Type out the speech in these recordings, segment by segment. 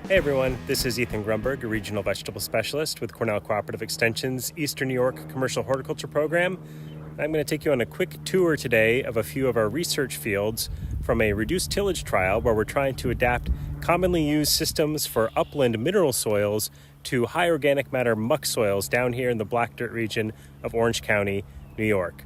Hey everyone, this is Ethan Grundberg, a regional vegetable specialist with Cornell Cooperative Extension's Eastern New York Commercial Horticulture Program. I'm going to take you on a quick tour today of a few of our research fields from a reduced tillage trial where we're trying to adapt commonly used systems for upland mineral soils to high organic matter muck soils down here in the Black Dirt region of Orange County, New York.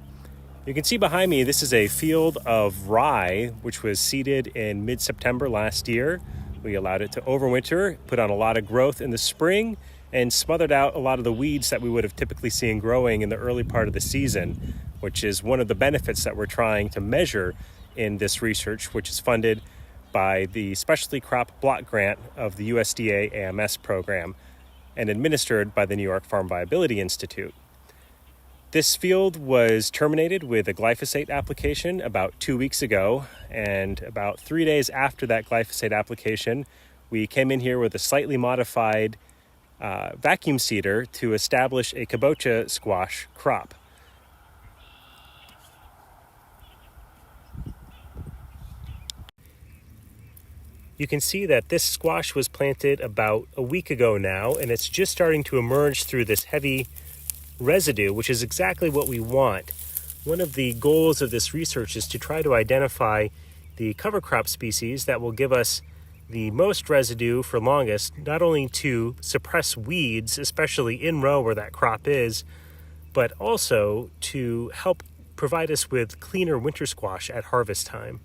You can see behind me, this is a field of rye, which was seeded in mid-September last year. We allowed it to overwinter, put on a lot of growth in the spring, and smothered out a lot of the weeds that we would have typically seen growing in the early part of the season, which is one of the benefits that we're trying to measure in this research, which is funded by the Specialty Crop Block Grant of the USDA AMS program and administered by the New York Farm Viability Institute. This field was terminated with a glyphosate application about 2 weeks ago, and about 3 days after that glyphosate application, we came in here with a slightly modified vacuum seeder to establish a Kabocha squash crop. You can see that this squash was planted about a week ago now, and it's just starting to emerge through this heavy residue, which is exactly what we want. One of the goals of this research is to try to identify the cover crop species that will give us the most residue for longest, not only to suppress weeds, especially in row where that crop is, but also to help provide us with cleaner winter squash at harvest time.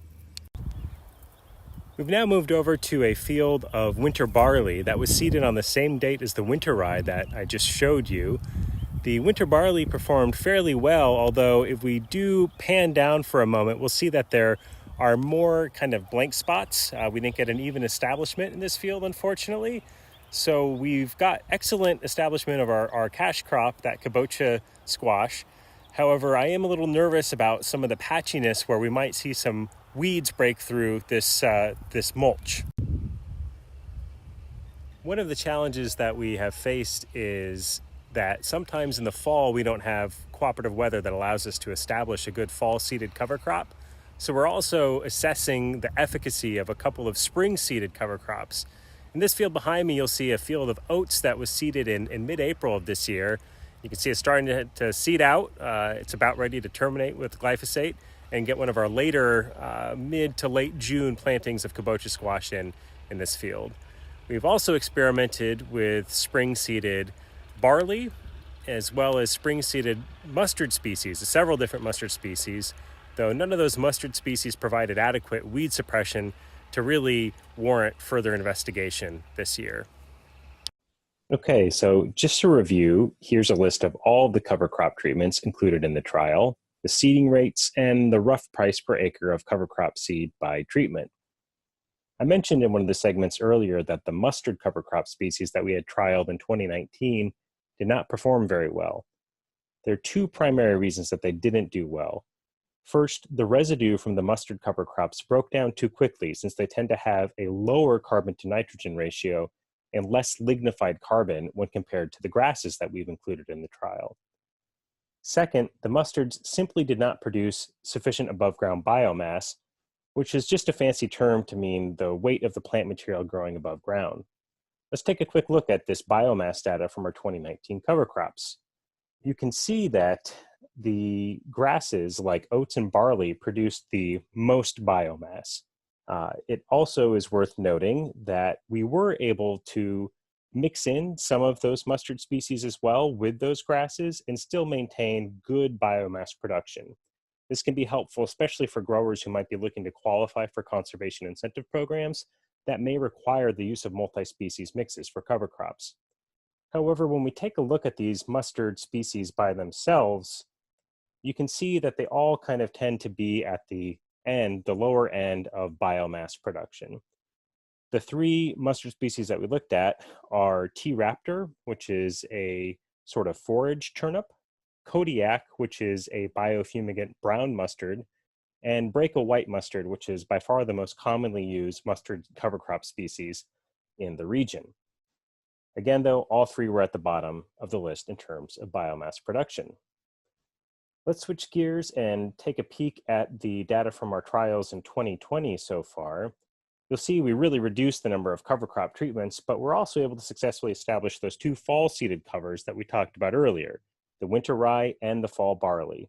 We've now moved over to a field of winter barley that was seeded on the same date as the winter rye that I just showed you. The winter barley performed fairly well, although if we do pan down for a moment, we'll see that there are more kind of blank spots. We didn't get an even establishment in this field, unfortunately. So we've got excellent establishment of our cash crop, that Kabocha squash. However, I am a little nervous about some of the patchiness where we might see some weeds break through this mulch. One of the challenges that we have faced is that sometimes in the fall we don't have cooperative weather that allows us to establish a good fall seeded cover crop. So we're also assessing the efficacy of a couple of spring seeded cover crops. In this field behind me, you'll see a field of oats that was seeded in mid-April of this year. You can see it's starting to seed out. It's about ready to terminate with glyphosate and get one of our later mid to late June plantings of Kabocha squash in this field. We've also experimented with spring seeded barley, as well as spring-seeded mustard species, several different mustard species, though none of those mustard species provided adequate weed suppression to really warrant further investigation this year. Okay, so just to review, here's a list of all the cover crop treatments included in the trial, the seeding rates, and the rough price per acre of cover crop seed by treatment. I mentioned in one of the segments earlier that the mustard cover crop species that we had trialed in 2019 did not perform very well. There are two primary reasons that they didn't do well. First, the residue from the mustard cover crops broke down too quickly since they tend to have a lower carbon to nitrogen ratio and less lignified carbon when compared to the grasses that we've included in the trial. Second, the mustards simply did not produce sufficient above ground biomass, which is just a fancy term to mean the weight of the plant material growing above ground. Let's take a quick look at this biomass data from our 2019 cover crops. You can see that the grasses like oats and barley produced the most biomass. It also is worth noting that we were able to mix in some of those mustard species as well with those grasses and still maintain good biomass production. This can be helpful, especially for growers who might be looking to qualify for conservation incentive programs that may require the use of multi-species mixes for cover crops. However, when we take a look at these mustard species by themselves, you can see that they all kind of tend to be at the lower end of biomass production. The three mustard species that we looked at are T. raptor, which is a sort of forage turnip, Kodiak, which is a biofumigant brown mustard, and Break a white mustard, which is by far the most commonly used mustard cover crop species in the region. Again, though, all three were at the bottom of the list in terms of biomass production. Let's switch gears and take a peek at the data from our trials in 2020 so far. You'll see we really reduced the number of cover crop treatments, but we're also able to successfully establish those two fall seeded covers that we talked about earlier, the winter rye and the fall barley.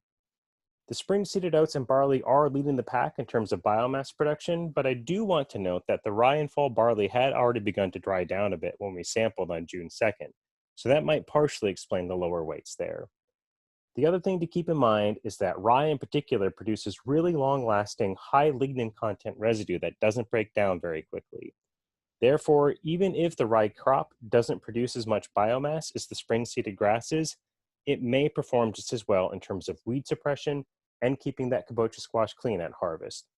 The spring seeded oats and barley are leading the pack in terms of biomass production, but I do want to note that the rye and fall barley had already begun to dry down a bit when we sampled on June 2nd, so that might partially explain the lower weights there. The other thing to keep in mind is that rye in particular produces really long-lasting, high lignin content residue that doesn't break down very quickly. Therefore, even if the rye crop doesn't produce as much biomass as the spring-seeded grasses, it may perform just as well in terms of weed suppression and keeping that kabocha squash clean at harvest.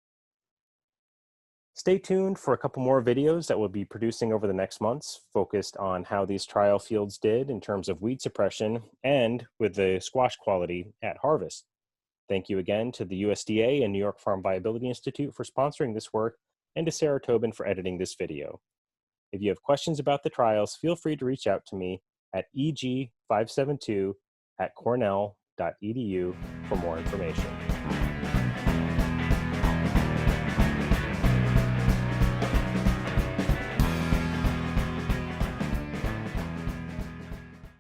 Stay tuned for a couple more videos that we'll be producing over the next months, focused on how these trial fields did in terms of weed suppression and with the squash quality at harvest. Thank you again to the USDA and New York Farm Viability Institute for sponsoring this work, and to Sarah Tobin for editing this video. If you have questions about the trials, feel free to reach out to me at eg572@cornell.edu for more information.